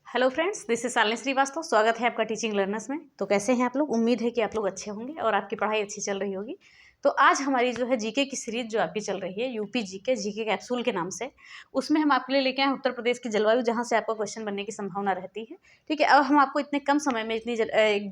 Hello friends, this is Shalini Srivastava. स्वागत है आपका टीचिंग लर्नर्स में। तो कैसे हैं आप लोग? उम्मीद है कि आप लोग अच्छे होंगे और आपकी पढ़ाई अच्छी चल रही होगी। तो आज हमारी जो है जीके की सीरीज जो आपकी चल रही है यूपी जीके कैप्सूल के नाम से, उसमें हम आपके लिए लेके आए उत्तर प्रदेश की जलवायु, जहां से आपका क्वेश्चन बनने की संभावना रहती है। ठीक है, अब हम आपको इतने कम समय में इतनी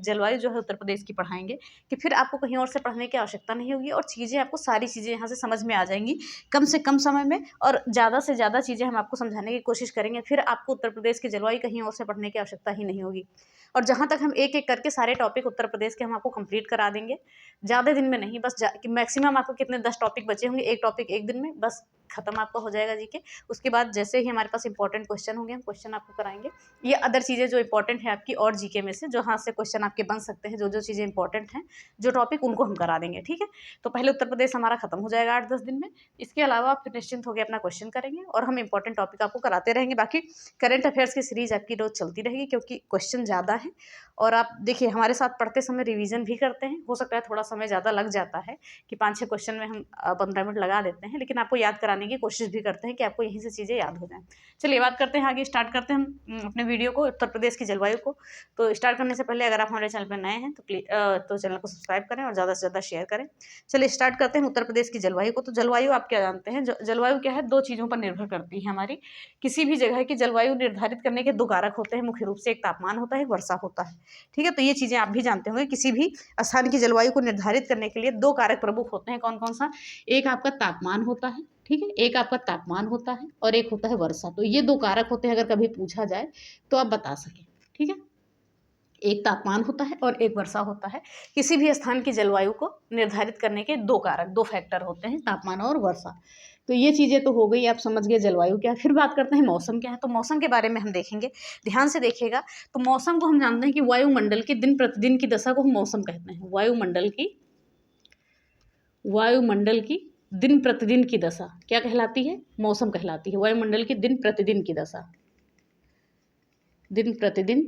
जलवायु जो है उत्तर प्रदेश की पढ़ाएंगे कि फिर आपको कहीं और से पढ़ने की आवश्यकता नहीं होगी और चीज़ें आपको सारी चीज़ें यहाँ से समझ में आ जाएंगी कम से कम समय में, और ज़्यादा से ज़्यादा चीज़ें हम आपको समझाने की कोशिश करेंगे। फिर आपको उत्तर प्रदेश की जलवायु कहीं और से पढ़ने की आवश्यकता ही नहीं होगी। और जहाँ तक हम एक एक करके सारे टॉपिक उत्तर प्रदेश के हम आपको कंप्लीट करा देंगे, ज़्यादा दिन में नहीं, बस मैक्सिमम आपको कितने 10 टॉपिक बचे होंगे, एक टॉपिक एक दिन में बस खत्म आपका हो जाएगा जीके। उसके बाद जैसे ही हमारे पास इंपॉर्टेंट क्वेश्चन होंगे हम क्वेश्चन आपको कराएंगे। ये अदर चीज़ें जो इंपॉर्टेंट है आपकी और जीके में से, जो हाथ से क्वेश्चन आपके बन सकते हैं, जो जो चीज़ें इंपॉर्टेंट हैं, जो टॉपिक, उनको हम करा देंगे। ठीक है, तो पहले उत्तर प्रदेश हमारा खत्म हो जाएगा 8-10 दिन में। इसके अलावा आप फिर निश्चिंत होकर अपना क्वेश्चन करेंगे और हम इंपॉर्टेंट टॉपिक आपको कराते रहेंगे। बाकी करंट अफेयर्स की सीरीज आपकी रोज चलती रहेगी क्योंकि क्वेश्चन ज़्यादा है। और आप देखिए, हमारे साथ पढ़ते समय रिवीजन भी करते हैं। हो सकता है थोड़ा समय ज़्यादा लग जाता है कि 5-6 क्वेश्चन में हम 15 मिनट लगा देते हैं, लेकिन आपको याद कराने की कोशिश भी करते हैं कि आपको यहीं से चीज़ें याद हो जाएं। चलिए बात करते हैं, आगे स्टार्ट करते हैं हम अपने वीडियो को, उत्तर प्रदेश की जलवायु को। तो स्टार्ट करने से पहले अगर आप हमारे चैनल पर नए हैं तो चैनल को सब्सक्राइब करें और ज़्यादा से ज़्यादा शेयर करें। चलिए स्टार्ट करते हैं उत्तर प्रदेश की जलवायु को। तो जलवायु आप क्या जानते हैं? जलवायु क्या है? 2 चीज़ों पर निर्भर करती है हमारी। किसी भी जगह की जलवायु निर्धारित करने के 2 कारक होते हैं मुख्य रूप से, एक तापमान होता है, एक वर्षा होता है। ठीक है, तो ये चीज़ें आप भी जानते होंगे। किसी भी स्थान की जलवायु को निर्धारित करने के लिए 2 कारक प्रमुख होते हैं। कौन कौन सा? एक आपका तापमान होता है, ठीक है, एक आपका तापमान होता है और एक होता है वर्षा। तो ये 2 कारक होते हैं, अगर कभी पूछा जाए तो आप बता सकें। ठीक है, एक तापमान होता है और एक वर्षा होता है। किसी भी स्थान की जलवायु को निर्धारित करने के 2 कारक, 2 फैक्टर होते हैं, तापमान और वर्षा। तो ये चीज़ें तो हो गई, आप समझ गए जलवायु क्या है। फिर बात करते हैं मौसम क्या है। तो मौसम के बारे में हम देखेंगे, ध्यान से देखिएगा। तो मौसम को हम जानते हैं कि वायुमंडल की दिन प्रतिदिन की दशा को हम मौसम कहते हैं। वायुमंडल की दिन प्रतिदिन की दशा क्या कहलाती है? मौसम कहलाती है। वायुमंडल की दिन प्रतिदिन की दशा, दिन प्रतिदिन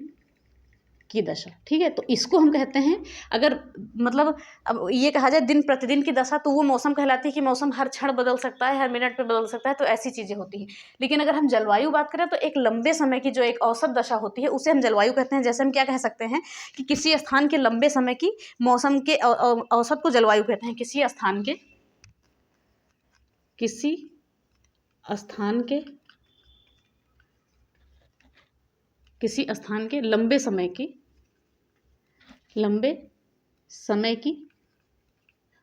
की दशा। ठीक है, तो इसको हम कहते हैं, अगर मतलब अब ये कहा जाए दिन प्रतिदिन की दशा, तो वो मौसम कहलाती है कि मौसम हर क्षण बदल सकता है, हर मिनट पे बदल सकता है, तो ऐसी चीज़ें होती हैं। लेकिन अगर हम जलवायु बात करें तो एक लंबे समय की जो एक औसत दशा होती है उसे हम जलवायु कहते हैं। जैसे हम क्या कह सकते हैं कि किसी स्थान के लंबे समय की मौसम के औसत को जलवायु कहते हैं। किसी स्थान के लंबे समय की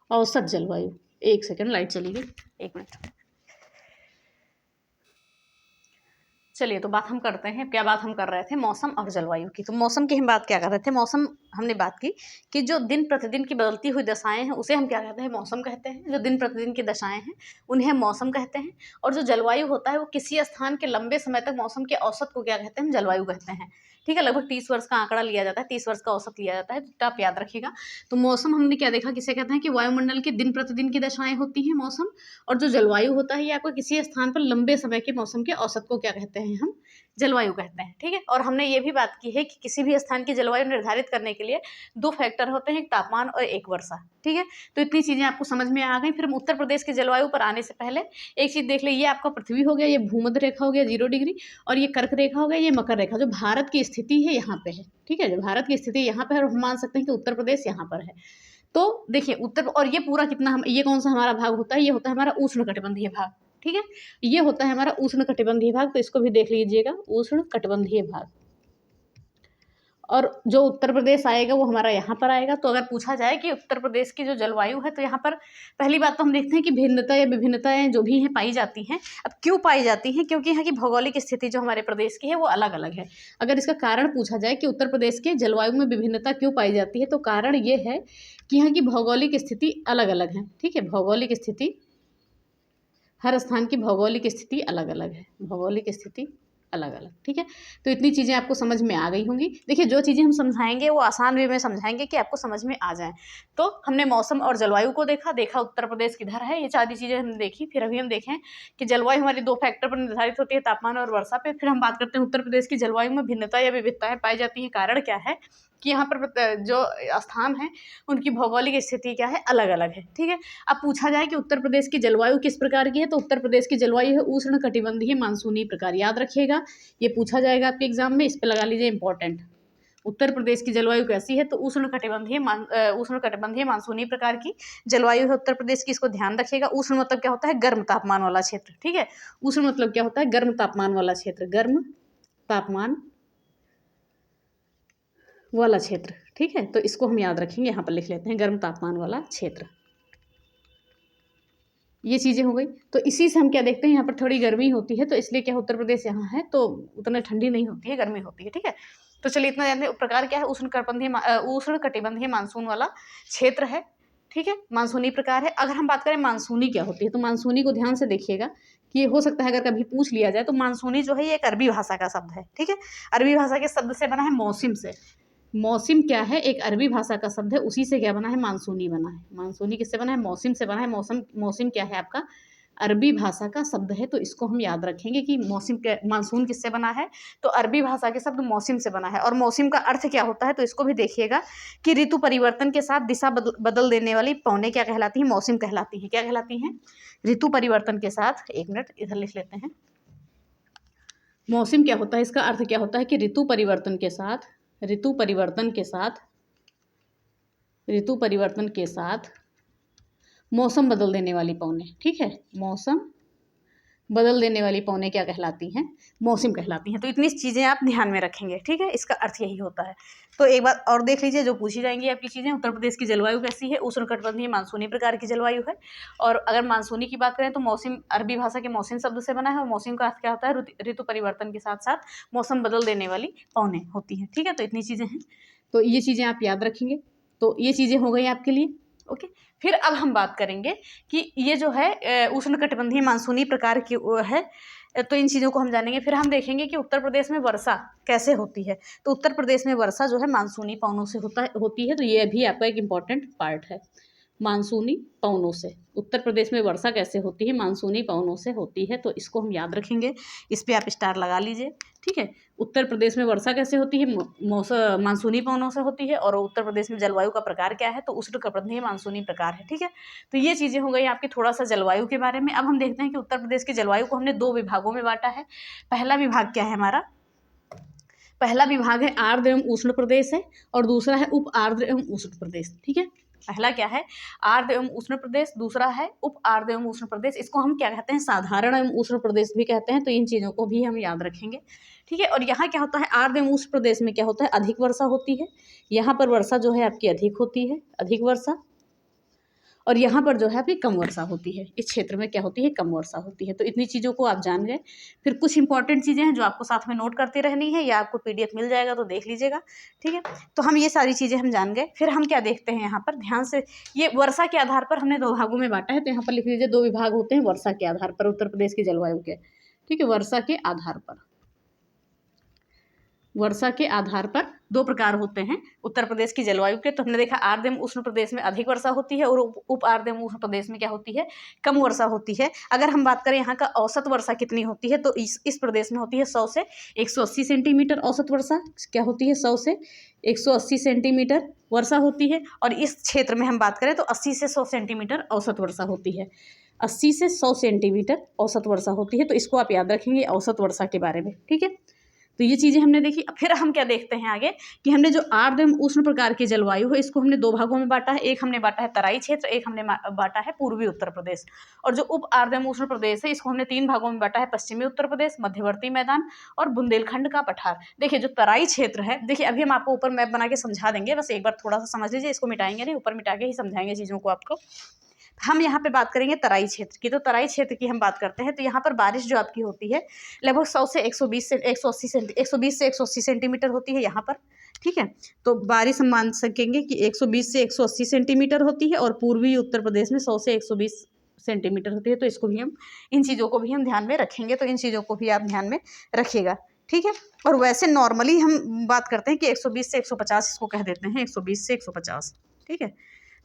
औसत जलवायु। एक सेकंड, लाइट चली गई, 1 मिनट। चलिए, तो बात हम करते हैं, क्या बात हम कर रहे थे? मौसम और जलवायु की। तो मौसम की हम बात क्या कर रहे थे? मौसम हमने बात की कि जो दिन प्रतिदिन की बदलती हुई दशाएं हैं उसे हम क्या कहते हैं? मौसम कहते हैं। जो दिन प्रतिदिन की दशाएं हैं उन्हें हम मौसम कहते हैं। और जो जलवायु होता है वो किसी स्थान के लंबे समय तक मौसम के औसत को क्या कहते हैं? हम जलवायु कहते हैं। ठीक है, लगभग 30 वर्ष का आंकड़ा लिया जाता है, 30 वर्ष का औसत लिया जाता है, तो आप याद रखिएगा। तो मौसम हमने क्या देखा, किसे कहते हैं कि वायुमंडल की दिन प्रतिदिन की दशाएं होती हैं मौसम। और जो जलवायु होता है ये आपको किसी स्थान पर लंबे समय के मौसम के औसत को क्या कहते हैं? हम जलवायु कहते हैं। ठीक है, और हमने ये भी बात की है कि किसी भी स्थान की जलवायु निर्धारित करने के लिए 2 फैक्टर होते हैं, एक तापमान और एक वर्षा। ठीक है, तो इतनी चीज़ें आपको समझ में आ गई। फिर हम उत्तर प्रदेश की जलवायु पर आने से पहले एक चीज़ देख ले, ये आपका पृथ्वी हो गया, ये भूमध्य रेखा हो गया 0 डिग्री, और ये कर्क रेखा हो गया, ये मकर रेखा। जो भारत की स्थिति है यहाँ पे है। ठीक है, जो भारत की स्थिति यहाँ पे है, और हम मान सकते हैं कि उत्तर प्रदेश यहाँ पर है। तो देखिए उत्तर, और ये पूरा कितना, हम ये कौन सा हमारा भाग होता है? ये होता है हमारा उष्णकटिबंधीय भाग। ठीक है, ये होता है हमारा उष्णकटिबंधीय भाग, तो इसको भी देख लीजिएगा, उष्णकटिबंधीय भाग। और जो उत्तर प्रदेश आएगा वो हमारा यहाँ पर आएगा। तो अगर पूछा जाए कि उत्तर प्रदेश की जो जलवायु है, तो यहाँ पर पहली बात तो हम देखते हैं कि भिन्नता या विभिन्नताएं जो भी हैं पाई जाती हैं। अब क्यों पाई जाती हैं? क्योंकि यहाँ की भौगोलिक स्थिति जो हमारे प्रदेश की है वो अलग अलग है। अगर इसका कारण पूछा जाए कि उत्तर प्रदेश के जलवायु में विभिन्नता क्यों पाई जाती है, तो कारण ये है कि यहाँ की भौगोलिक स्थिति अलग अलग है। ठीक है, भौगोलिक स्थिति, हर स्थान की भौगोलिक स्थिति अलग अलग है, भौगोलिक स्थिति अलग अलग। ठीक है, तो इतनी चीज़ें आपको समझ में आ गई होंगी। देखिए, जो चीज़ें हम समझाएंगे वो आसान वे में समझाएंगे कि आपको समझ में आ जाए। तो हमने मौसम और जलवायु को देखा उत्तर प्रदेश किधर है, ये सारी चीज़ें हमने देखी। फिर अभी हम देखें कि जलवायु हमारी 2 फैक्टर पर निर्धारित होती है, तापमान और वर्षा पे। फिर हम बात करते हैं उत्तर प्रदेश की जलवायु में भिन्नता या विविधताएं पाई जाती हैं। कारण क्या है कि यहाँ पर जो स्थान है उनकी भौगोलिक स्थिति क्या है, अलग अलग है। ठीक है, अब पूछा जाए कि उत्तर प्रदेश की जलवायु किस प्रकार की है, तो उत्तर प्रदेश की जलवायु है उष्णकटिबंधीय मानसूनी प्रकार। याद रखिएगा, ये पूछा जाएगा आपके एग्जाम में, इस पर लगा लीजिए इंपॉर्टेंट। उत्तर प्रदेश की जलवायु कैसी है? तो उष्णकटिबंधीय मानसूनी प्रकार की जलवायु है उत्तर प्रदेश की, इसको ध्यान रखिएगा। उष्ण मतलब क्या होता है? गर्म तापमान वाला क्षेत्र, ठीक है। उष्ण मतलब क्या होता है? गर्म तापमान वाला क्षेत्र, गर्म तापमान वाला क्षेत्र, ठीक है। तो इसको हम याद रखेंगे, यहाँ पर लिख लेते हैं गर्म तापमान वाला क्षेत्र। ये चीज़ें हो गई। तो इसी से हम क्या देखते हैं, यहाँ पर थोड़ी गर्मी होती है, तो इसलिए क्या उत्तर प्रदेश यहाँ है तो उतना ठंडी नहीं होती है, गर्मी होती है, ठीक है। तो चलिए इतना जानते हैं। प्रकार क्या है? उष्णकटिबंधीय मानसून वाला क्षेत्र है, ठीक है, मानसूनी प्रकार है। अगर हम बात करें मानसूनी क्या होती है, तो मानसूनी को ध्यान से देखिएगा कि ये हो सकता है अगर कभी पूछ लिया जाए, तो मानसूनी जो है ये एक अरबी भाषा का शब्द है, ठीक है। अरबी भाषा के शब्द से बना है मौसम से। मौसम क्या है? एक अरबी भाषा का शब्द है, उसी से क्या बना है? मानसूनी बना है। मानसूनी किससे बना है? मौसम से बना है। मौसम क्या है आपका? अरबी भाषा का शब्द है, तो इसको हम याद रखेंगे कि मानसून किससे बना है? तो अरबी भाषा के शब्द मौसम से बना है। और मौसम का अर्थ क्या होता है? तो इसको भी देखिएगा कि ऋतु परिवर्तन के साथ दिशा बदल देने वाली पवनें क्या कहलाती हैं? मौसम कहलाती है। क्या कहलाती हैं? ऋतु परिवर्तन के साथ, एक मिनट इधर लिख लेते हैं। मौसम क्या होता है? इसका अर्थ क्या होता है कि ऋतु परिवर्तन के साथ मौसम बदल देने वाली पवनें, ठीक है। मौसम बदल देने वाली पवनें क्या कहलाती हैं? मौसम कहलाती हैं। तो इतनी चीज़ें आप ध्यान में रखेंगे, ठीक है। इसका अर्थ यही होता है। तो एक बात और देख लीजिए जो पूछी जाएंगी आपकी चीज़ें। उत्तर प्रदेश की जलवायु कैसी है? उष्णकटिबंधीय मानसूनी प्रकार की जलवायु है। और अगर मानसूनी की बात करें तो मौसम अरबी भाषा के मौसम शब्द से बना है, और मौसम का अर्थ क्या होता है? ऋतु परिवर्तन के साथ साथ मौसम बदल देने वाली पवनें होती हैं, ठीक है। तो इतनी चीज़ें हैं, तो ये चीज़ें आप याद रखेंगे। तो ये चीज़ें हो गई आपके लिए, ओके। फिर अब हम बात करेंगे कि ये जो है उष्णकटिबंधीय मानसूनी प्रकार की है, तो इन चीज़ों को हम जानेंगे। फिर हम देखेंगे कि उत्तर प्रदेश में वर्षा कैसे होती है। तो उत्तर प्रदेश में वर्षा जो है मानसूनी पवनों से होती है। तो ये भी आपका एक इम्पॉर्टेंट पार्ट है। मानसूनी पवनों से उत्तर प्रदेश में वर्षा कैसे होती है? मानसूनी पवनों से होती है। तो इसको हम याद रखेंगे, इस पे आप स्टार लगा लीजिए, ठीक है। उत्तर प्रदेश में वर्षा कैसे होती है? मानसूनी पवनों से होती है। और उत्तर प्रदेश में जलवायु का प्रकार क्या है? तो उष्णकटिबंधीय मानसूनी प्रकार है, ठीक है। तो ये चीज़ें हो गई आपकी थोड़ा सा जलवायु के बारे में। अब हम देखते हैं कि उत्तर प्रदेश की जलवायु को हमने 2 विभागों में बांटा है। पहला विभाग क्या है हमारा? पहला विभाग है आर्द्र एवं उष्ण प्रदेश है, और दूसरा है उप आर्द्र एवं उष्ण प्रदेश, ठीक है। पहला क्या है? आर्द्र एवं उष्ण प्रदेश, दूसरा है उप आर्द्र एवं उष्ण प्रदेश। इसको हम क्या कहते हैं? साधारण एवं उष्ण प्रदेश भी कहते हैं। तो इन चीज़ों को भी हम याद रखेंगे, ठीक है। और यहाँ क्या होता है? आर्द्र एवं उष्ण प्रदेश में क्या होता है? अधिक वर्षा होती है। यहाँ पर वर्षा जो है आपकी अधिक होती है, अधिक वर्षा। और यहाँ पर जो है आपकी कम वर्षा होती है। इस क्षेत्र में क्या होती है? कम वर्षा होती है। तो इतनी चीज़ों को आप जान गए। फिर कुछ इंपॉर्टेंट चीज़ें हैं जो आपको साथ में नोट करती रहनी है, या आपको पीडीएफ मिल जाएगा तो देख लीजिएगा, ठीक है। तो हम ये सारी चीज़ें हम जान गए। फिर हम क्या देखते हैं यहाँ पर ध्यान से, ये वर्षा के आधार पर हमने 2 भागों में बांटा है। तो यहाँ पर लिख लीजिए 2 विभाग होते हैं वर्षा के आधार पर उत्तर प्रदेश की जलवायु के, ठीक है। वर्षा के आधार पर 2 प्रकार होते हैं उत्तर प्रदेश की जलवायु के। तो हमने देखा आर्द्र एवं उष्ण प्रदेश में अधिक वर्षा होती है, और उप आर्द्र एवं उष्ण प्रदेश में क्या होती है? कम वर्षा होती है। अगर हम बात करें यहाँ का औसत वर्षा कितनी होती है, तो इस प्रदेश में होती है 100 से 180 सेंटीमीटर औसत वर्षा क्या होती है? 100 से 180 सेंटीमीटर वर्षा होती है। और इस क्षेत्र में हम बात करें तो 80 से 100 सेंटीमीटर औसत वर्षा होती है। 80 से 100 सेंटीमीटर औसत वर्षा होती है। तो इसको आप याद रखेंगे औसत वर्षा के बारे में, ठीक है। तो ये चीज़ें हमने देखी। फिर हम क्या देखते हैं आगे कि हमने जो आर्द्र एवं उष्ण प्रकार की जलवायु है, इसको हमने 2 भागों में बांटा है। एक हमने बांटा है तराई क्षेत्र, एक हमने बांटा है पूर्वी उत्तर प्रदेश। और जो उप आर्द्र एवं उष्ण प्रदेश है, इसको हमने 3 भागों में बांटा है। पश्चिमी उत्तर प्रदेश, मध्यवर्ती मैदान और बुंदेलखंड का पठार। देखिए जो तराई क्षेत्र है, देखिए अभी हम आपको ऊपर मैप बना के समझा देंगे, बस एक बार थोड़ा सा समझ लीजिए। इसको मिटाएंगे नहीं, ऊपर मिटा के ही समझाएंगे चीज़ों को आपको। हम यहाँ पे बात करेंगे तराई क्षेत्र की। तो तराई क्षेत्र की हम बात करते हैं, तो यहाँ पर बारिश जो आपकी होती है लगभग 100 से 120 से 180 सेंटीमीटर होती है यहाँ पर, ठीक है। तो बारिश हम मान सकेंगे कि 120 से 180 सेंटीमीटर होती है, और पूर्वी उत्तर प्रदेश में 100 से 120 सेंटीमीटर होती है। तो इसको भी हम, इन चीज़ों को भी हम ध्यान में रखेंगे। तो इन चीज़ों को भी आप ध्यान में रखिएगा, ठीक है। और वैसे नॉर्मली हम बात करते हैं कि 120 से 150 इसको कह देते हैं, 120 से 150, ठीक है।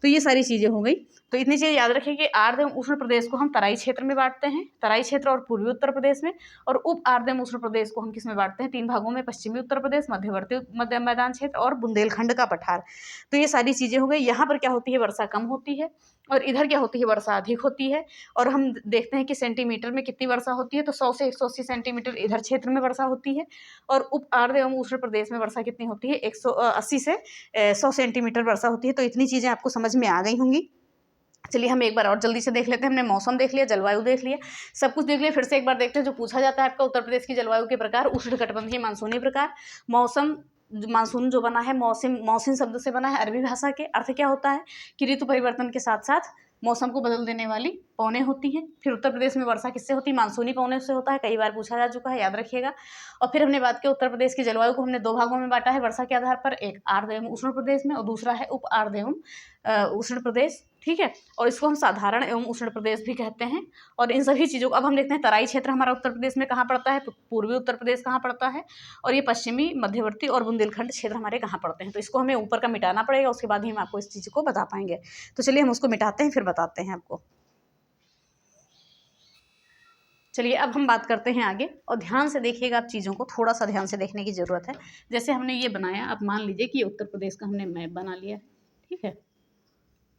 तो ये सारी चीज़ें हो गई। तो इतनी चीज़ याद रखिए कि आर्द्र एवं उष्ण प्रदेश को हम तराई क्षेत्र में बांटते हैं, तराई क्षेत्र और पूर्वी उत्तर प्रदेश में, और उप आर्द्र एवं उष्ण प्रदेश को हम किस में बांटते हैं, 3 भागों में, पश्चिमी उत्तर प्रदेश, मध्यवर्ती मध्य मैदान क्षेत्र और बुंदेलखंड का पठार। तो ये सारी चीज़ें हो गई। यहाँ पर क्या होती है, वर्षा कम होती है, और इधर क्या होती है, वर्षा अधिक होती है। और हम देखते हैं कि सेंटीमीटर में कितनी वर्षा होती है, तो 100 से 180 सेंटीमीटर इधर क्षेत्र में वर्षा होती है, और उप आर्द्र एवं उष्ण प्रदेश में वर्षा कितनी होती है, 180 से 100 सेंटीमीटर वर्षा होती है। तो इतनी चीज़ें आपको समझ में आ गई होंगी। चलिए हम एक बार और जल्दी से देख लेते हैं। हमने मौसम देख लिया, जलवायु देख लिया, सब कुछ देख लिया। फिर से एक बार देखते हैं जो पूछा जाता है आपका उत्तर प्रदेश की जलवायु के प्रकार। उष्णकटिबंधीय मानसूनी प्रकार। मौसम, मानसून जो बना है मौसम शब्द से बना है, अरबी भाषा के। अर्थ क्या होता है कि ऋतु परिवर्तन के साथ साथ मौसम को बदल देने वाली पवनें होती हैं। फिर उत्तर प्रदेश में वर्षा किससे होती है, मानसूनी पवनों से होता है, कई बार पूछा जा चुका है, याद रखिएगा। और फिर हमने बात की उत्तर प्रदेश की जलवायु को हमने 2 भागों में बांटा है वर्षा के आधार पर, एक आर्द्र एवं उष्ण प्रदेश में और दूसरा है उप आर्द्र एवं उष्ण प्रदेश, ठीक है। और इसको हम साधारण एवं उष्ण प्रदेश भी कहते हैं। और इन सभी चीज़ों को अब हम देखते हैं तराई क्षेत्र हमारा उत्तर प्रदेश में कहाँ पड़ता है, पूर्वी उत्तर प्रदेश कहाँ पड़ता है, और ये पश्चिमी, मध्यवर्ती और बुंदेलखंड क्षेत्र हमारे कहाँ पड़ते हैं। तो इसको हमें ऊपर का मिटाना पड़ेगा, उसके बाद ही हम आपको इस चीज़ को बता पाएंगे। तो चलिए हम उसको मिटाते हैं, फिर बताते हैं आपको। चलिए अब हम बात करते हैं आगे, और ध्यान से देखिएगा आप चीज़ों को, थोड़ा सा ध्यान से देखने की ज़रूरत है। जैसे हमने ये बनाया, अब मान लीजिए कि ये उत्तर प्रदेश का हमने मैप बना लिया है, ठीक है।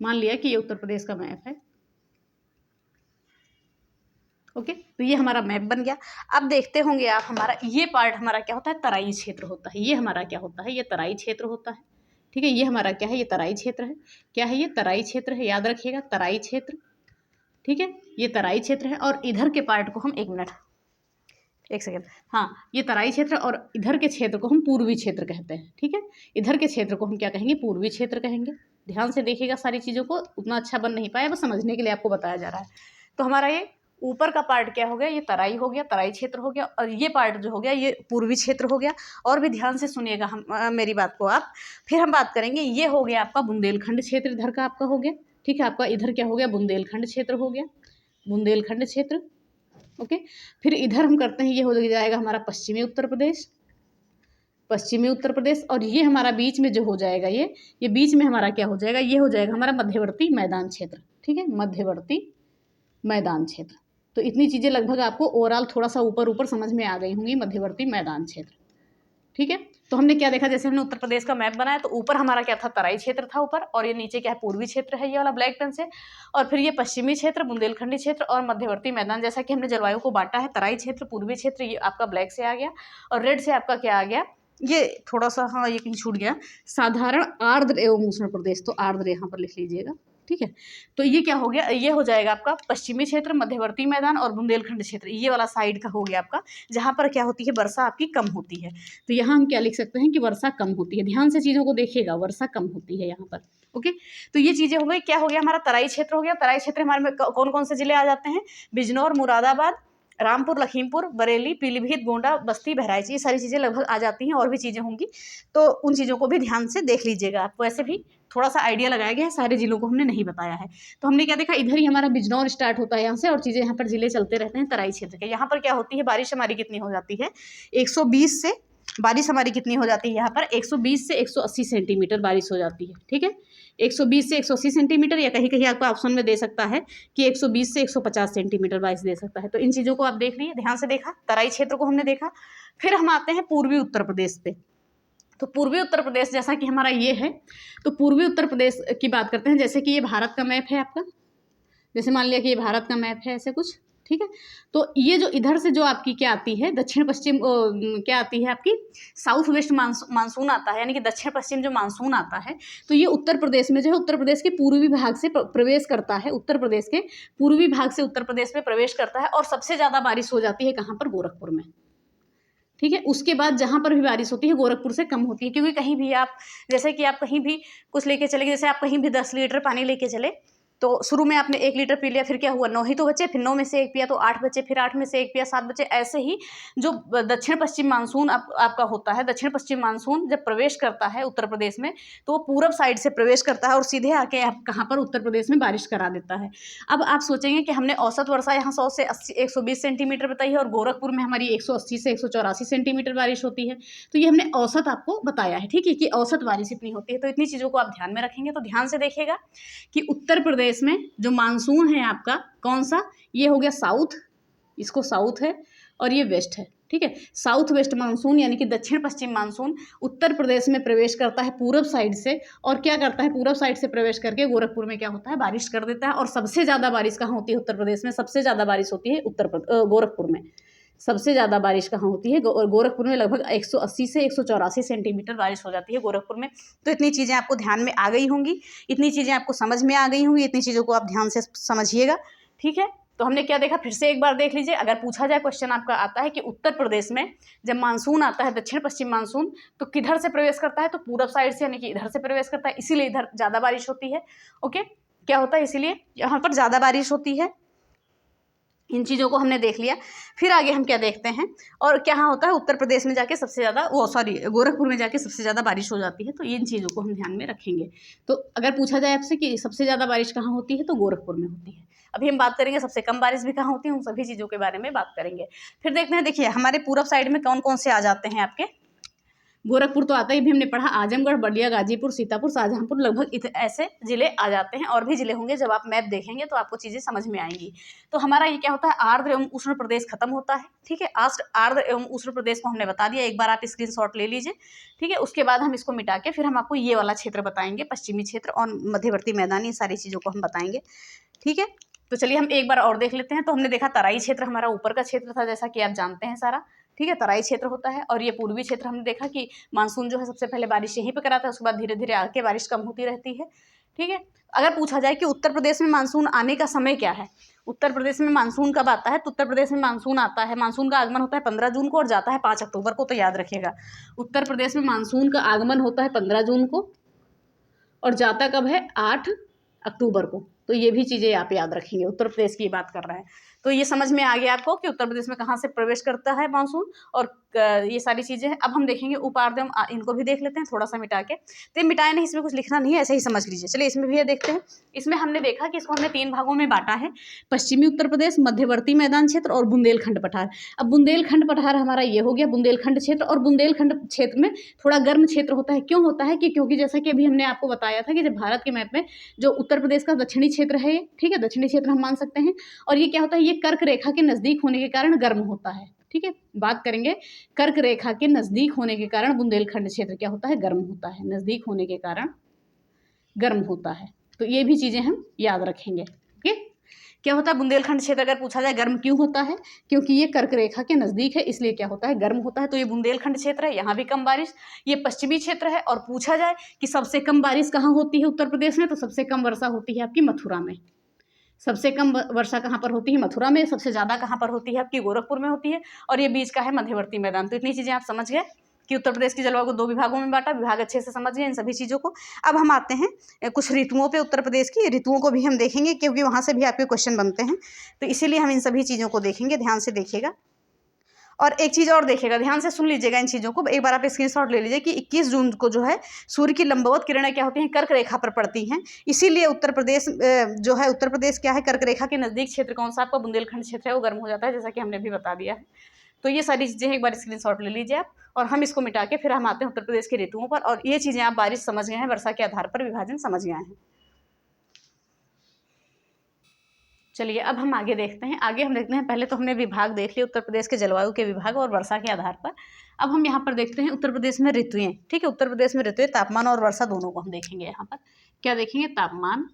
मान लिया कि ये उत्तर प्रदेश का मैप है, ओके। तो ये हमारा मैप बन गया। अब देखते होंगे आप, हमारा ये पार्ट हमारा क्या होता है, तराई क्षेत्र होता है। ये हमारा क्या होता है, ये तराई क्षेत्र होता है, ठीक है। ये हमारा क्या है, ये तराई क्षेत्र है। क्या है, ये तराई क्षेत्र है, याद रखिएगा, तराई क्षेत्र, ठीक है। ये तराई क्षेत्र है। और इधर के पार्ट को हम, एक सेकेंड, हाँ, ये तराई क्षेत्र और इधर के क्षेत्र को हम पूर्वी क्षेत्र कहते हैं, ठीक है। इधर के क्षेत्र को हम क्या कहेंगे, पूर्वी क्षेत्र कहेंगे। ध्यान से देखिएगा सारी चीज़ों को, उतना अच्छा बन नहीं पाया, बस समझने के लिए आपको बताया जा रहा है। तो हमारा ये ऊपर का पार्ट क्या हो गया, ये तराई हो गया, तराई क्षेत्र हो गया, और ये पार्ट जो हो गया ये पूर्वी क्षेत्र हो गया। और भी ध्यान से सुनिएगा हम मेरी बात को आप। फिर हम बात करेंगे, ये हो गया आपका बुंदेलखंड क्षेत्र, इधर का आपका हो गया, ठीक है। आपका इधर क्या हो गया, बुंदेलखंड क्षेत्र हो गया, बुंदेलखंड क्षेत्र, ओके। फिर इधर हम करते हैं, ये हो जाएगा हमारा पश्चिमी उत्तर प्रदेश, पश्चिमी उत्तर प्रदेश। और ये हमारा बीच में जो हो जाएगा, ये बीच में हमारा क्या हो जाएगा, ये हो जाएगा हमारा मध्यवर्ती मैदान क्षेत्र, ठीक है, मध्यवर्ती मैदान क्षेत्र। तो इतनी चीज़ें लगभग आपको ओवरऑल थोड़ा सा ऊपर ऊपर समझ में आ गई होंगी, मध्यवर्ती मैदान क्षेत्र, ठीक है। तो हमने क्या देखा, जैसे हमने उत्तर प्रदेश का मैप बनाया, तो ऊपर हमारा क्या था, तराई क्षेत्र था ऊपर, और ये नीचे क्या है, पूर्वी क्षेत्र है, ये वाला ब्लैक पेन से। और फिर ये पश्चिमी क्षेत्र, बुंदेलखंडी क्षेत्र और मध्यवर्ती मैदान। जैसा कि हमने जलवायु को बांटा है, तराई क्षेत्र, पूर्वी क्षेत्र, ये आपका ब्लैक से आ गया, और रेड से आपका क्या आ गया, ये थोड़ा सा, हाँ ये कहीं छूट गया, साधारण आर्द्र एवं उष्ण प्रदेश। तो आर्द्र यहाँ पर लिख लीजिएगा, ठीक है। तो ये क्या हो गया, ये हो जाएगा आपका पश्चिमी क्षेत्र, मध्यवर्ती मैदान और बुंदेलखंड क्षेत्र, ये वाला साइड का हो गया आपका, जहाँ पर क्या होती है, वर्षा आपकी कम होती है। तो यहाँ हम क्या लिख सकते हैं कि वर्षा कम होती है। ध्यान से चीज़ों को देखिएगा, वर्षा कम होती है यहाँ पर, ओके। तो ये चीज़ें हो गई, क्या हो गया, हमारा तराई क्षेत्र हो गया। तराई क्षेत्र हमारे में कौन कौन से जिले आ जाते हैं, बिजनौर, मुरादाबाद, रामपुर, लखीमपुर, बरेली, पीलीभीत, गोंडा, बस्ती, बहराइच, ये सारी चीज़ें लगभग आ जाती हैं। और भी चीज़ें होंगी, तो उन चीज़ों को भी ध्यान से देख लीजिएगा। आपको ऐसे भी थोड़ा सा आइडिया लगाया गया है, सारे जिलों को हमने नहीं बताया है। तो हमने क्या देखा, इधर ही हमारा बिजनौर स्टार्ट होता है यहाँ से, और चीज़ें यहाँ पर जिले चलते रहते हैं तराई क्षेत्र के। यहाँ पर क्या होती है, बारिश हमारी कितनी हो जाती है, 120 से, बारिश हमारी कितनी हो जाती है यहाँ पर, 120 से 180 सेंटीमीटर बारिश हो जाती है, ठीक है। 120 से 180 सेंटीमीटर, या कहीं कहीं आपको ऑप्शन में दे सकता है कि 120 से 150 सेंटीमीटर बारिश दे सकता है। तो इन चीज़ों को आप देख लीजिए, ध्यान से देखा, तराई क्षेत्र को हमने देखा। फिर हम आते हैं पूर्वी उत्तर प्रदेश पे। तो पूर्वी उत्तर प्रदेश जैसा कि हमारा ये है, तो पूर्वी उत्तर प्रदेश की बात करते हैं। जैसे कि ये भारत का मैप है आपका, जैसे मान लिया कि ये भारत का मैप है, ऐसे कुछ, ठीक है। तो ये जो इधर से जो आपकी क्या आती है, दक्षिण पश्चिम क्या आती है आपकी, साउथ वेस्ट मानसून आता है, यानी कि दक्षिण पश्चिम जो मानसून आता है, तो ये उत्तर प्रदेश में जो है, उत्तर प्रदेश के पूर्वी भाग से प्रवेश करता है, उत्तर प्रदेश के पूर्वी भाग से उत्तर प्रदेश में प्रवेश करता है। और सबसे ज़्यादा बारिश हो जाती है कहाँ पर, गोरखपुर में, ठीक है। उसके बाद जहाँ पर भी बारिश होती है गोरखपुर से कम होती है, क्योंकि कहीं भी आप, जैसे कि आप कहीं भी कुछ लेके चले गए, जैसे आप कहीं भी 10 लीटर पानी लेके चले, तो शुरू में आपने 1 लीटर पी लिया, फिर क्या हुआ, 9 ही तो बचे, फिर 9 में से 1 पिया तो 8 बचे, फिर 8 में से 1 पिया 7 बचे। ऐसे ही जो दक्षिण पश्चिम मानसून आपका होता है, दक्षिण पश्चिम मानसून जब प्रवेश करता है उत्तर प्रदेश में, तो वो पूरब साइड से प्रवेश करता है और सीधे आके आप कहाँ पर, उत्तर प्रदेश में बारिश करा देता है। अब आप सोचेंगे कि हमने औसत वर्षा यहाँ 100 से 80 120 सेंटीमीटर बताई है, और गोरखपुर में हमारी 180 से 184 सेंटीमीटर बारिश होती है। तो ये हमने औसत आपको बताया है, ठीक है, कि औसत बारिश इतनी होती है। तो इतनी चीज़ों को आप ध्यान में रखेंगे। तो ध्यान से देखिएगा कि उत्तर प्रदेश प्रदेश में जो मानसून है आपका कौन सा, ये हो गया साउथ, इसको साउथ है, और ये वेस्ट है, ठीक है। साउथ वेस्ट मानसून यानी कि दक्षिण पश्चिम मानसून उत्तर प्रदेश में प्रवेश करता है पूरब साइड से, और क्या करता है, पूरब साइड से प्रवेश करके गोरखपुर में क्या होता है, बारिश कर देता है। और सबसे ज़्यादा बारिश कहाँ होती है उत्तर प्रदेश में, सबसे ज़्यादा बारिश होती है गोरखपुर में। सबसे ज़्यादा बारिश कहाँ होती है, गोरखपुर में लगभग 180 से 184 सेंटीमीटर बारिश हो जाती है गोरखपुर में। तो इतनी चीज़ें आपको ध्यान में आ गई होंगी, इतनी चीज़ें आपको समझ में आ गई होंगी, इतनी चीज़ों को आप ध्यान से समझिएगा, ठीक है। तो हमने क्या देखा, फिर से एक बार देख लीजिए। अगर पूछा जाए, क्वेश्चन आपका आता है कि उत्तर प्रदेश में जब मानसून आता है, दक्षिण पश्चिम मानसून, तो किधर से प्रवेश करता है, तो पूरब साइड से, यानी कि इधर से प्रवेश करता है, इसीलिए इधर ज़्यादा बारिश होती है। ओके, क्या होता है, इसीलिए यहाँ पर ज़्यादा बारिश होती है। इन चीज़ों को हमने देख लिया। फिर आगे हम क्या देखते हैं, और क्या होता है, उत्तर प्रदेश में जाके सबसे ज़्यादा गोरखपुर में जाके सबसे ज़्यादा बारिश हो जाती है। तो इन चीज़ों को हम ध्यान में रखेंगे। तो अगर पूछा जाए आपसे कि सबसे ज़्यादा बारिश कहाँ होती है, तो गोरखपुर में होती है। अभी हम बात करेंगे सबसे कम बारिश भी कहाँ होती है, उन सभी चीज़ों के बारे में बात करेंगे। फिर देखते हैं, देखिए हमारे पूरब साइड में कौन कौन से आ जाते हैं आपके, गोरखपुर तो आता ही, भी हमने पढ़ा, आजमगढ़, बलिया, गाजीपुर, सीतापुर, शाहजहांपुर, लगभग ऐसे जिले आ जाते हैं। और भी जिले होंगे, जब आप मैप देखेंगे तो आपको चीज़ें समझ में आएंगी। तो हमारा ये क्या होता है, आर्द्र एवं उष्ण प्रदेश खत्म होता है, ठीक है। आर्द्र एवं उष्ण प्रदेश को हमने बता दिया, एक बार आप स्क्रीनशॉट ले लीजिए, ठीक है। उसके बाद हम इसको मिटा के फिर हम आपको ये वाला क्षेत्र बताएंगे, पश्चिमी क्षेत्र और मध्यवर्ती मैदानी, ये सारी चीज़ों को हम बताएंगे, ठीक है। तो चलिए हम एक बार और देख लेते हैं। तो हमने देखा तराई क्षेत्र हमारा ऊपर का क्षेत्र था, जैसा कि आप जानते हैं सारा, ठीक है, तराई क्षेत्र होता है। और ये पूर्वी क्षेत्र हमने देखा कि मानसून जो है सबसे पहले बारिश यहीं पे कराता है, उसके बाद धीरे धीरे आगे बारिश कम होती रहती है, ठीक है। अगर पूछा जाए कि उत्तर प्रदेश में मानसून आने का समय क्या है, उत्तर प्रदेश में मानसून कब आता है, तो उत्तर प्रदेश में मानसून आता है, मानसून का आगमन होता है 15 जून को और जाता है 5 अक्टूबर को। तो याद रखिएगा, उत्तर प्रदेश में मानसून का आगमन होता है 15 जून को और जाता कब है, 8 अक्टूबर को। तो ये भी चीज़ें आप याद रखेंगे, उत्तर प्रदेश की बात कर रहे हैं। तो ये समझ में आ गया आपको कि उत्तर प्रदेश में कहाँ से प्रवेश करता है मानसून, और ये सारी चीज़ें हैं। अब हम देखेंगे उपार्द्र, इनको भी देख लेते हैं थोड़ा सा मिटा के। तो मिटाए नहीं, इसमें कुछ लिखना नहीं है, ऐसे ही समझ लीजिए। चलिए इसमें भी देखते हैं। इसमें हमने देखा कि इसको हमने 3 भागों में बांटा है, पश्चिमी उत्तर प्रदेश, मध्यवर्ती मैदान क्षेत्र और बुंदेलखंड पठार। अब बुंदेलखंड पठार हमारा ये हो गया बुंदेलखंड क्षेत्र, और बुंदेलखंड क्षेत्र में थोड़ा गर्म क्षेत्र होता है। क्यों होता है कि क्योंकि जैसा कि अभी हमने आपको बताया था कि जब भारत के मैप में जो उत्तर प्रदेश का दक्षिणी क्षेत्र है, ठीक है, दक्षिणी क्षेत्र हम मान सकते हैं। और ये क्या होता है, ये कर्क रेखा के नज़दीक होने के कारण गर्म होता है, ठीक है। बात करेंगे, कर्क रेखा के नज़दीक होने के कारण बुंदेलखंड क्षेत्र क्या होता है, गर्म होता है, नज़दीक होने के कारण गर्म होता है। तो ये भी चीज़ें हम याद रखेंगे, ओके। क्या होता है बुंदेलखंड क्षेत्र, अगर पूछा जाए गर्म क्यों होता है, क्योंकि ये कर्क रेखा के नज़दीक है, इसलिए क्या होता है, गर्म होता है। तो ये बुंदेलखंड क्षेत्र है, यहाँ भी कम बारिश। ये पश्चिमी क्षेत्र है। और पूछा जाए कि सबसे कम बारिश कहाँ होती है उत्तर प्रदेश में, तो सबसे कम वर्षा होती है आपकी मथुरा में। सबसे कम वर्षा कहाँ पर होती है, मथुरा में। सबसे ज़्यादा कहाँ पर होती है, आपकी गोरखपुर में होती है। और ये बीच का है मध्यवर्ती मैदान। तो इतनी चीज़ें आप समझ गए कि उत्तर प्रदेश की जलवायु को 2 विभागों में बांटा, विभाग अच्छे से समझ गए इन सभी चीज़ों को। अब हम आते हैं कुछ ऋतुओं पे, उत्तर प्रदेश की ऋतुओं को भी हम देखेंगे, क्योंकि वहाँ से भी आपके क्वेश्चन बनते हैं। तो इसीलिए हम इन सभी चीज़ों को देखेंगे, ध्यान से देखिएगा। और एक चीज़ और देखिएगा, ध्यान से सुन लीजिएगा इन चीज़ों को। एक बार आप स्क्रीनशॉट ले लीजिए कि 21 जून को जो है सूर्य की लंबवत किरणें क्या होती हैं, कर्क रेखा पर पड़ती हैं। इसीलिए उत्तर प्रदेश जो है, उत्तर प्रदेश क्या है, कर्क रेखा के नज़दीक क्षेत्र कौन सा आपका बुंदेलखंड क्षेत्र है, वो गर्म हो जाता है, जैसा कि हमने भी बता दिया है। तो ये सारी चीज़ें एक बार स्क्रीनशॉट ले लीजिए आप, और हम इसको मिटा के फिर हम आते हैं उत्तर प्रदेश की ऋतुओं पर। और ये चीज़ें आप बारिश समझ गए हैं, वर्षा के आधार पर विभाजन समझ गए हैं। चलिए अब हम आगे देखते हैं। आगे हम देखते हैं, पहले तो हमने विभाग देख लिए उत्तर प्रदेश के जलवायु के विभाग और वर्षा के आधार पर। अब हम यहाँ पर देखते हैं उत्तर प्रदेश में ऋतुएं, ठीक है। उत्तर प्रदेश में ऋतुएं, तापमान और वर्षा दोनों को हम देखेंगे। यहाँ पर क्या देखेंगे, तापमान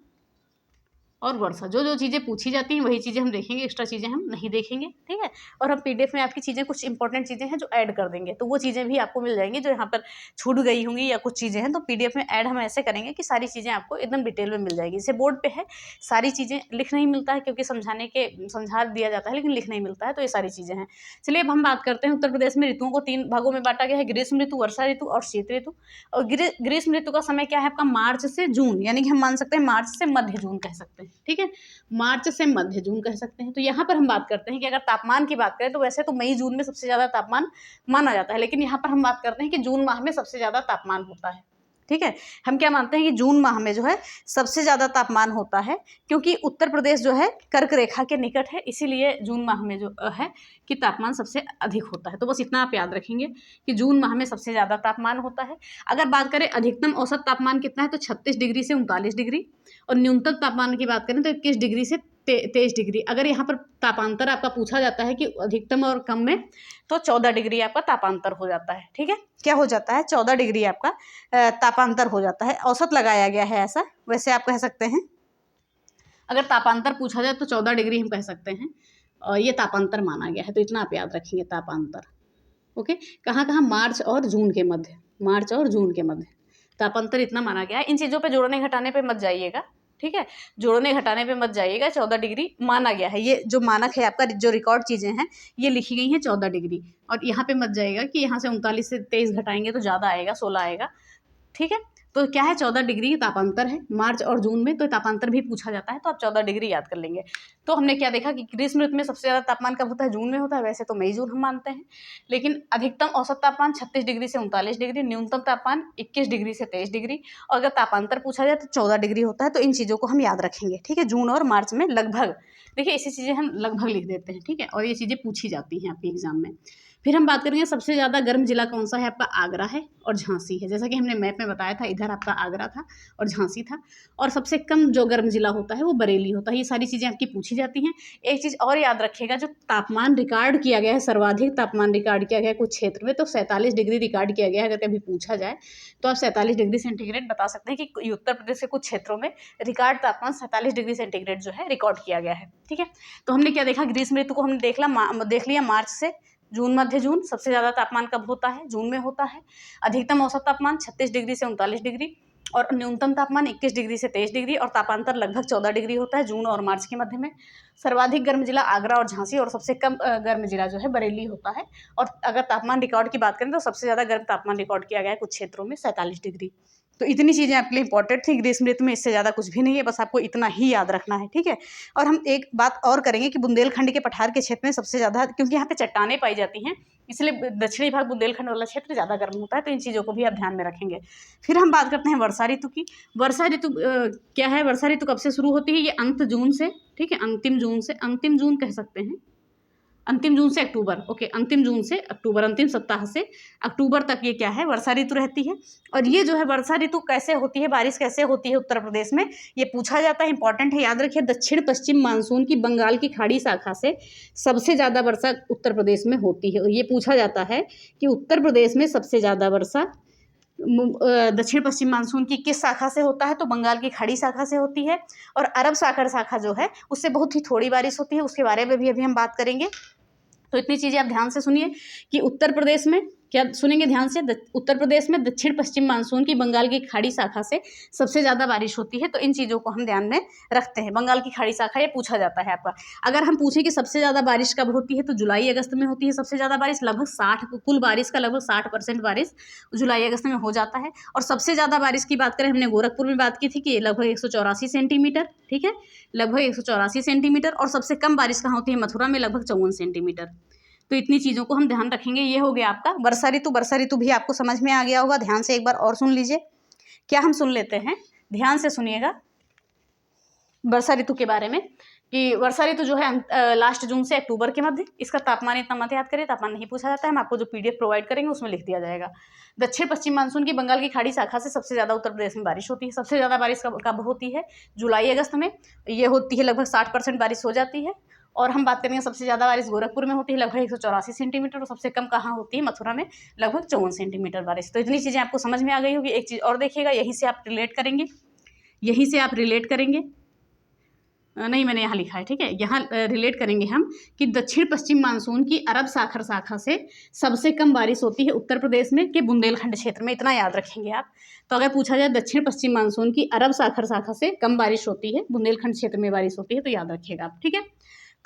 और वर्षा। जो जो चीज़ें पूछी जाती हैं वही चीज़ें हम देखेंगे, एक्स्ट्रा चीज़ें हम नहीं देखेंगे, ठीक है। और हम पीडीएफ में आपकी चीज़ें, कुछ इंपॉर्टेंट चीज़ें हैं जो ऐड कर देंगे, तो वो चीज़ें भी आपको मिल जाएंगी जो यहाँ पर छूट गई होंगी, या कुछ चीज़ें हैं तो पीडीएफ में ऐड हम ऐसे करेंगे कि सारी चीज़ें आपको एकदम डिटेल में मिल जाएगी। जैसे बोर्ड पे है, सारी चीज़ें लिख नहीं मिलता है क्योंकि समझा दिया जाता है, लेकिन लिख नहीं मिलता है। तो ये सारी चीज़ें हैं। चलिए अब हम बात करते हैं, उत्तर प्रदेश में ऋतुओं को 3 भागों में बांटा गया है, ग्रीष्म ऋतु, वर्षा ऋतु और शीत ऋतु। और ग्रीष्म ऋतु का समय क्या है आपका, मार्च से जून, यानी कि हम मान सकते हैं मार्च से मध्य जून कह सकते हैं, ठीक है, मार्च से मध्य जून कह सकते हैं। तो यहाँ पर हम बात करते हैं कि अगर तापमान की बात करें तो वैसे तो मई जून में सबसे ज़्यादा तापमान माना जाता है, लेकिन यहाँ पर हम बात करते हैं कि जून माह में सबसे ज़्यादा तापमान होता है, ठीक है। हम क्या मानते हैं कि जून माह में जो है सबसे ज़्यादा तापमान होता है, क्योंकि उत्तर प्रदेश जो है कर्क रेखा के निकट है, इसीलिए जून माह में जो है कि तापमान सबसे अधिक होता है। तो बस इतना आप याद रखेंगे कि जून माह में सबसे ज़्यादा तापमान होता है। अगर बात करें अधिकतम औसत तापमान कितना है, तो 36 डिग्री से 39 डिग्री, और न्यूनतम तापमान की बात करें तो 21 डिग्री से 23 डिग्री। अगर यहाँ पर तापांतर आपका पूछा जाता है कि अधिकतम और कम में, तो 14 डिग्री आपका तापांतर हो जाता है। ठीक है, क्या हो जाता है, 14 डिग्री आपका तापांतर हो जाता है। औसत लगाया गया है ऐसा, वैसे आप कह सकते हैं अगर तापांतर पूछा जाए तो 14 डिग्री हम कह सकते हैं, और ये तापांतर माना गया है। तो इतना आप याद रखेंगे, तापांतर। ओके, कहाँ कहाँ, मार्च और जून के मध्य, मार्च और जून के मध्य तापांतर इतना माना गया है। इन चीज़ों पे जोड़ने घटाने पे मत जाइएगा, ठीक है, जोड़ने घटाने पे मत जाइएगा। 14 डिग्री माना गया है, ये जो मानक है आपका, जो रिकॉर्ड चीज़ें हैं ये लिखी गई हैं 14 डिग्री। और यहाँ पे मत जाइएगा कि यहाँ से 39 से 23 घटाएंगे तो ज़्यादा आएगा, 16 आएगा। ठीक है, तो क्या है, 14 डिग्री तापांतर है मार्च और जून में, तो तापांतर भी पूछा जाता है, तो आप 14 डिग्री याद कर लेंगे। तो हमने क्या देखा कि ग्रीष्म ऋतु में सबसे ज़्यादा तापमान कब होता है, जून में होता है। वैसे तो मई जून हम मानते हैं, लेकिन अधिकतम औसत तापमान 36 डिग्री से 39 डिग्री, न्यूनतम तापमान 21 डिग्री से 23 डिग्री, और अगर तापांतर पूछा जाए तो 14 डिग्री होता है। तो इन चीज़ों को हम याद रखेंगे। ठीक है, जून और मार्च में लगभग, देखिए ऐसी चीज़ें हम लगभग लिख देते हैं। ठीक है, और ये चीज़ें पूछी जाती हैं आपके एग्जाम में। फिर हम बात करेंगे सबसे ज़्यादा गर्म जिला कौन सा है, आपका आगरा है और झांसी है। जैसा कि हमने मैप में बताया था, इधर आपका आगरा था और झांसी था। और सबसे कम जो गर्म जिला होता है वो बरेली होता है। ये सारी चीज़ें आपकी पूछी जाती हैं। एक चीज़ और याद रखिएगा, जो तापमान रिकॉर्ड किया गया है, सर्वाधिक तापमान रिकॉर्ड किया गया है कुछ क्षेत्र में, तो 47 डिग्री रिकॉर्ड किया गया है। अगर कभी पूछा जाए तो आप 47 डिग्री सेंटीग्रेड बता सकते हैं कि उत्तर प्रदेश के कुछ क्षेत्रों में रिकॉर्ड तापमान 47 डिग्री सेंटीग्रेड जो है रिकॉर्ड किया गया है। ठीक है, तो हमने क्या देखा, ग्रीष्म ऋतु को हमने देख लिया मार्च से जून, मध्य जून। सबसे ज़्यादा तापमान कब होता है, जून में होता है। अधिकतम औसत तापमान 36 डिग्री से 39 डिग्री, और न्यूनतम तापमान 21 डिग्री से 23 डिग्री, और तापांतर लगभग 14 डिग्री होता है जून और मार्च के मध्य में। सर्वाधिक गर्म जिला आगरा और झांसी, और सबसे कम गर्म जिला जो है बरेली होता है। और अगर तापमान रिकॉर्ड की बात करें तो सबसे ज़्यादा गर्म तापमान रिकॉर्ड किया गया है कुछ क्षेत्रों में, 47 डिग्री। तो इतनी चीज़ें आपके लिए इंपॉर्टेंट थी ग्रीष्म ऋतु में, इससे ज़्यादा कुछ भी नहीं है, बस आपको इतना ही याद रखना है। ठीक है, और हम एक बात और करेंगे कि बुंदेलखंड के पठार के क्षेत्र में सबसे ज़्यादा, क्योंकि यहाँ पे चट्टानें पाई जाती हैं, इसलिए दक्षिणी भाग बुंदेलखंड वाला क्षेत्र ज़्यादा गर्म होता है। तो इन चीज़ों को भी आप ध्यान में रखेंगे। फिर हम बात करते हैं वर्षा ऋतु की। वर्षा ऋतु क्या है, वर्षा ऋतु कब से शुरू होती है, ये अंत जून से, ठीक है, अंतिम जून कह सकते हैं, अंतिम जून से अक्टूबर। ओके, अंतिम जून से अक्टूबर, अंतिम सप्ताह से अक्टूबर तक ये क्या है, वर्षा ऋतु रहती है। और ये जो है वर्षा ऋतु कैसे होती है, बारिश कैसे होती है उत्तर प्रदेश में, ये पूछा जाता है, इंपॉर्टेंट है, याद रखिए। दक्षिण पश्चिम मानसून की बंगाल की खाड़ी शाखा से सबसे ज़्यादा वर्षा उत्तर प्रदेश में होती है। ये पूछा जाता है कि उत्तर प्रदेश में सबसे ज़्यादा वर्षा दक्षिण पश्चिम मानसून की किस शाखा से होता है, तो बंगाल की खाड़ी शाखा से होती है। और अरब सागर शाखा जो है उससे बहुत ही थोड़ी बारिश होती है, उसके बारे में भी अभी हम बात करेंगे। तो इतनी चीज़ें आप ध्यान से सुनिए कि उत्तर प्रदेश में क्या सुनेंगे ध्यान से, उत्तर प्रदेश में दक्षिण पश्चिम मानसून की बंगाल की खाड़ी शाखा से सबसे ज़्यादा बारिश होती है। तो इन चीज़ों को हम ध्यान में रखते हैं। बंगाल की खाड़ी शाखा ये पूछा जाता है आपका। अगर हम पूछें कि सबसे ज़्यादा बारिश कब होती है, तो जुलाई अगस्त में होती है सबसे ज़्यादा बारिश। लगभग 60, कुल बारिश का लगभग 60% बारिश जुलाई अगस्त में हो जाता है। और सबसे ज़्यादा बारिश की बात करें, हमने गोरखपुर में बात की थी कि लगभग 184 सेंटीमीटर, ठीक है, लगभग 184 सेंटीमीटर। और सबसे कम बारिश कहाँ होती है, मथुरा में, लगभग 54 सेंटीमीटर। तो इतनी चीज़ों को हम ध्यान रखेंगे। ये हो गया आपका वर्षा ऋतु। वर्षा ऋतु भी आपको समझ में आ गया होगा। ध्यान से एक बार और सुन लीजिए। क्या हम सुन लेते हैं, ध्यान से सुनिएगा वर्षा ऋतु के बारे में, कि वर्षा ऋतु जो है लास्ट जून से अक्टूबर के मध्य। इसका तापमान इतना मत याद करिए, तापमान नहीं पूछा जाता है। हम आपको जो PDF प्रोवाइड करेंगे उसमें लिख दिया जाएगा। दक्षिण पश्चिम मानसून की बंगाल की खाड़ी शाखा से सबसे ज़्यादा उत्तर प्रदेश में बारिश होती है। सबसे ज़्यादा बारिश कब होती है, जुलाई अगस्त में। ये होती है, लगभग 60% बारिश हो जाती है। और हम बात करेंगे सबसे ज़्यादा बारिश गोरखपुर में होती है, लगभग 184 सेंटीमीटर। और सबसे कम कहाँ होती है, मथुरा में, लगभग 54 सेंटीमीटर बारिश। तो इतनी चीज़ें आपको समझ में आ गई होगी। एक चीज़ और देखिएगा, यहीं से आप रिलेट करेंगे, नहीं मैंने यहाँ लिखा है, ठीक है, यहाँ रिलेट करेंगे हम कि दक्षिण पश्चिम मानसून की अरब सागर शाखा से सबसे कम बारिश होती है उत्तर प्रदेश में के बुंदेलखंड क्षेत्र में। इतना याद रखेंगे आप। तो अगर पूछा जाए दक्षिण पश्चिम मानसून की अरब सागर शाखा से कम बारिश होती है, बुंदेलखंड क्षेत्र में बारिश होती है, तो याद रखिएगा आप। ठीक है,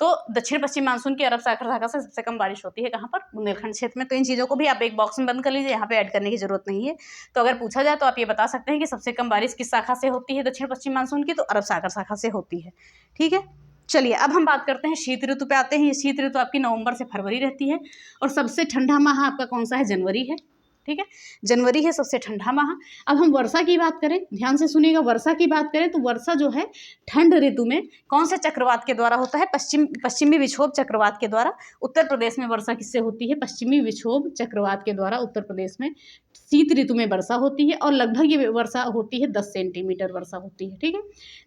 तो दक्षिण पश्चिम मानसून की अरब सागर शाखा से सबसे कम बारिश होती है कहाँ पर, बुंदेलखंड क्षेत्र में। तो इन चीज़ों को भी आप एक बॉक्स में बंद कर लीजिए, यहाँ पे ऐड करने की जरूरत नहीं है। तो अगर पूछा जाए तो आप ये बता सकते हैं कि सबसे कम बारिश किस शाखा से होती है दक्षिण पश्चिम मानसून की, तो अरब सागर शाखा से होती है। ठीक है, चलिए अब हम बात करते हैं शीत ऋतु पे आते हैं। ये शीत ऋतु आपकी नवंबर से फरवरी रहती है। और सबसे ठंडा माह आपका कौन सा है, जनवरी है। ठीक है। जनवरी है सबसे ठंडा माह। अब हम वर्षा की बात करें, ध्यान से सुनिएगा, वर्षा की बात करें तो वर्षा जो है ठंड ऋतु में कौन से चक्रवात के द्वारा होता है? पश्चिमी विक्षोभ चक्रवात के द्वारा। उत्तर प्रदेश में वर्षा किससे होती है? पश्चिमी विक्षोभ चक्रवात के द्वारा उत्तर प्रदेश में शीत ऋतु में वर्षा होती है और लगभग ये वर्षा होती है 10 सेंटीमीटर वर्षा होती है, ठीक है,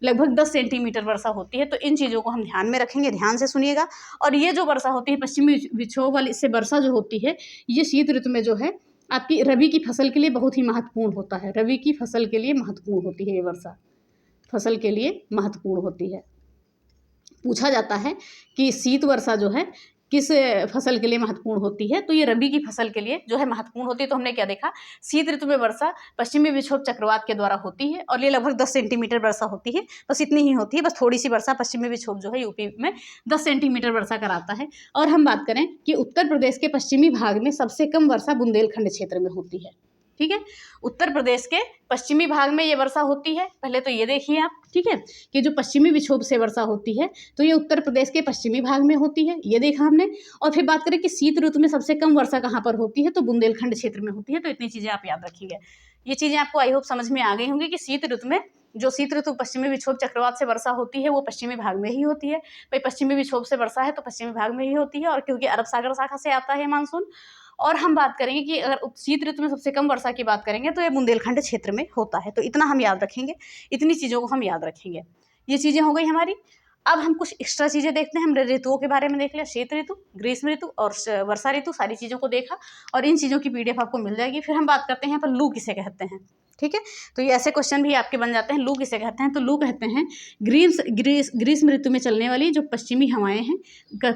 लगभग 10 सेंटीमीटर वर्षा होती है। तो इन चीज़ों को हम ध्यान में रखेंगे, ध्यान से सुनिएगा। और ये जो वर्षा होती है पश्चिमी विक्षोभ वाली से वर्षा जो होती है, ये शीत ऋतु में जो है आपकी रबी की फसल के लिए बहुत ही महत्वपूर्ण होता है। रबी की फसल के लिए महत्वपूर्ण होती है ये वर्षा, फसल के लिए महत्वपूर्ण होती है। पूछा जाता है कि शीत वर्षा जो है किस फसल के लिए महत्वपूर्ण होती है, तो ये रबी की फसल के लिए जो है महत्वपूर्ण होती है। तो हमने क्या देखा, शीत ऋतु में वर्षा पश्चिमी विक्षोभ चक्रवात के द्वारा होती है और ये लगभग 10 सेंटीमीटर वर्षा होती है, बस इतनी ही होती है, बस थोड़ी सी वर्षा पश्चिमी विक्षोभ जो है यूपी में 10 सेंटीमीटर वर्षा कराता है। और हम बात करें कि उत्तर प्रदेश के पश्चिमी भाग में सबसे कम वर्षा बुंदेलखंड क्षेत्र में होती है, ठीक है। उत्तर प्रदेश के पश्चिमी भाग में ये वर्षा होती है, पहले तो ये देखिए आप, ठीक है, कि जो पश्चिमी विक्षोभ से वर्षा होती है तो ये उत्तर प्रदेश के पश्चिमी भाग में होती है, ये देखा हमने। और फिर बात करें कि शीत ऋतु में सबसे कम वर्षा कहाँ पर होती है, तो बुंदेलखंड क्षेत्र में होती है। तो इतनी चीज़ें आप याद रखिएगा। ये चीज़ें आपको आई होप समझ में आ गई होंगी कि शीत ऋतु में जो शीत ऋतु पश्चिमी विक्षोभ चक्रवात से वर्षा होती है वो पश्चिमी भाग में ही होती है। भाई पश्चिमी विक्षोभ से वर्षा है तो पश्चिमी भाग में ही होती है, और क्योंकि अरब सागर शाखा से आता है मानसून। और हम बात करेंगे कि अगर शीत ऋतु में सबसे कम वर्षा की बात करेंगे तो ये बुंदेलखंड क्षेत्र में होता है। तो इतना हम याद रखेंगे, इतनी चीज़ों को हम याद रखेंगे। ये चीज़ें हो गई हमारी। अब हम कुछ एक्स्ट्रा चीज़ें देखते हैं। हमने ऋतुओं के बारे में देख लिया, शीत ऋतु, ग्रीष्म ऋतु और वर्षा ऋतु, सारी चीज़ों को देखा और इन चीज़ों की PDF आपको मिल जाएगी। फिर हम बात करते हैं यहाँ पर लू किसे कहते हैं, ठीक है। तो ये ऐसे क्वेश्चन भी आपके बन जाते हैं। लू किसे कहते हैं, तो लू कहते हैं ग्रीष्म ऋतु में चलने वाली जो पश्चिमी हवाएं हैं,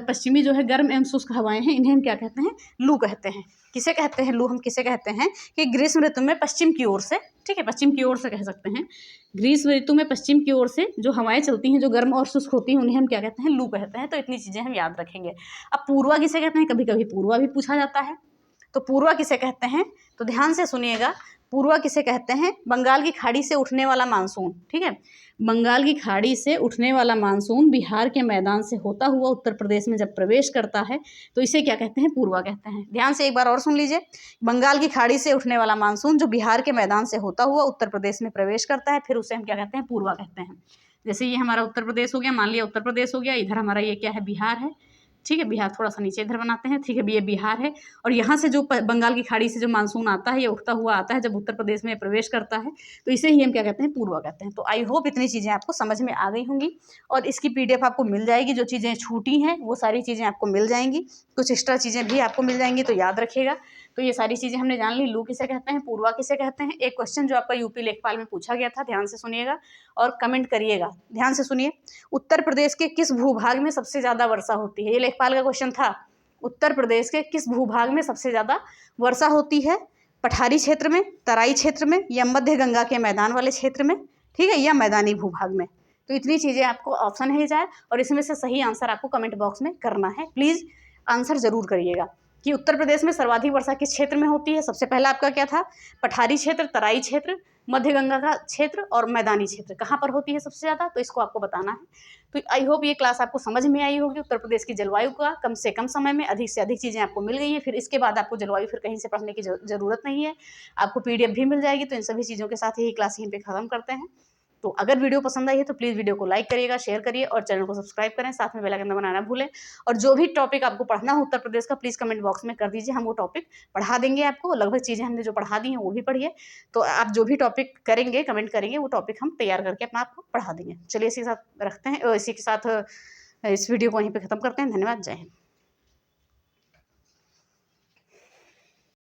पश्चिमी जो है गर्म एवं शुष्क हवाएं हैं, इन्हें हम क्या कहते हैं? लू कहते हैं। किसे कहते हैं लू? हम किसे कहते हैं कि ग्रीष्म ऋतु में पश्चिम की ओर से, ठीक है, पश्चिम की ओर से कह सकते हैं, ग्रीष्म ऋतु में पश्चिम की ओर से जो हवाएं चलती हैं जो गर्म और शुष्क होती हैं उन्हें हम क्या कहते हैं? लू कहते हैं। तो इतनी चीज़ें हम याद रखेंगे। अब पूर्वा किसे कहते हैं? कभी कभी पूर्वा भी पूछा जाता है। तो पूर्वा किसे कहते हैं, तो ध्यान से सुनिएगा, पूर्वा किसे कहते हैं? बंगाल की खाड़ी से उठने वाला मानसून, ठीक है, बंगाल की खाड़ी से उठने वाला मानसून बिहार के मैदान से होता हुआ उत्तर प्रदेश में जब प्रवेश करता है तो इसे क्या कहते हैं? पूर्वा कहते हैं। ध्यान से एक बार और सुन लीजिए, बंगाल की खाड़ी से उठने वाला मानसून जो बिहार के मैदान से होता हुआ उत्तर प्रदेश में प्रवेश करता है, फिर उसे हम क्या कहते हैं? पूर्वा कहते हैं। जैसे ये हमारा उत्तर प्रदेश हो गया, मान लिया उत्तर प्रदेश हो गया, इधर हमारा ये क्या है? बिहार है, ठीक है, बिहार थोड़ा सा नीचे इधर बनाते हैं, ठीक है, ये बिहार है। और यहाँ से जो बंगाल की खाड़ी से जो मानसून आता है ये उठता हुआ आता है जब उत्तर प्रदेश में प्रवेश करता है, तो इसे ही हम क्या कहते हैं? पूर्वा कहते हैं। तो आई होप इतनी चीज़ें आपको समझ में आ गई होंगी और इसकी PDF आपको मिल जाएगी। जो चीज़ें छूटी हैं वो सारी चीज़ें आपको मिल जाएंगी, कुछ एक्स्ट्रा चीज़ें भी आपको मिल जाएंगी, तो याद रखिएगा। तो ये सारी चीज़ें हमने जान ली। लू किसे कहते हैं, पूर्वा किसे कहते हैं। एक क्वेश्चन जो आपका यूपी लेखपाल में पूछा गया था, ध्यान से सुनिएगा और कमेंट करिएगा। ध्यान से सुनिए, उत्तर प्रदेश के किस भूभाग में सबसे ज़्यादा वर्षा होती है? ये लेखपाल का क्वेश्चन था। उत्तर प्रदेश के किस भूभाग में सबसे ज़्यादा वर्षा होती है? पठारी क्षेत्र में, तराई क्षेत्र में, या मध्य गंगा के मैदान वाले क्षेत्र में, ठीक है, या मैदानी भूभाग में। तो इतनी चीज़ें आपको ऑप्शन है जाए और इसमें से सही आंसर आपको कमेंट बॉक्स में करना है। प्लीज़ आंसर ज़रूर करिएगा कि उत्तर प्रदेश में सर्वाधिक वर्षा किस क्षेत्र में होती है। सबसे पहला आपका क्या था? पठारी क्षेत्र, तराई क्षेत्र, मध्य गंगा का क्षेत्र और मैदानी क्षेत्र। कहाँ पर होती है सबसे ज़्यादा? तो इसको आपको बताना है। तो आई होप ये क्लास आपको समझ में आई होगी। उत्तर प्रदेश की जलवायु का कम से कम समय में अधिक से अधिक चीज़ें आपको मिल गई हैं। फिर इसके बाद आपको जलवायु फिर कहीं से पढ़ने की ज़रूरत नहीं है, आपको PDF भी मिल जाएगी। तो इन सभी चीज़ों के साथ यही क्लास यहीं पे ख़त्म करते हैं। तो अगर वीडियो पसंद आई है तो प्लीज़ वीडियो को लाइक करिएगा, शेयर करिए और चैनल को सब्सक्राइब करें, साथ में बेल आइकन दबाना ना भूलें। और जो भी टॉपिक आपको पढ़ना हो उत्तर प्रदेश का प्लीज़ कमेंट बॉक्स में कर दीजिए, हम वो टॉपिक पढ़ा देंगे आपको। लगभग चीज़ें हमने जो पढ़ा दी हैं वो भी पढ़िए। तो आप जो भी टॉपिक करेंगे, कमेंट करेंगे, वो टॉपिक हम तैयार करके अपना आपको पढ़ा देंगे। चलिए इसी के साथ रखते हैं, इसी के साथ इस वीडियो को वहीं पर ख़त्म करते हैं। धन्यवाद, जय हिंद।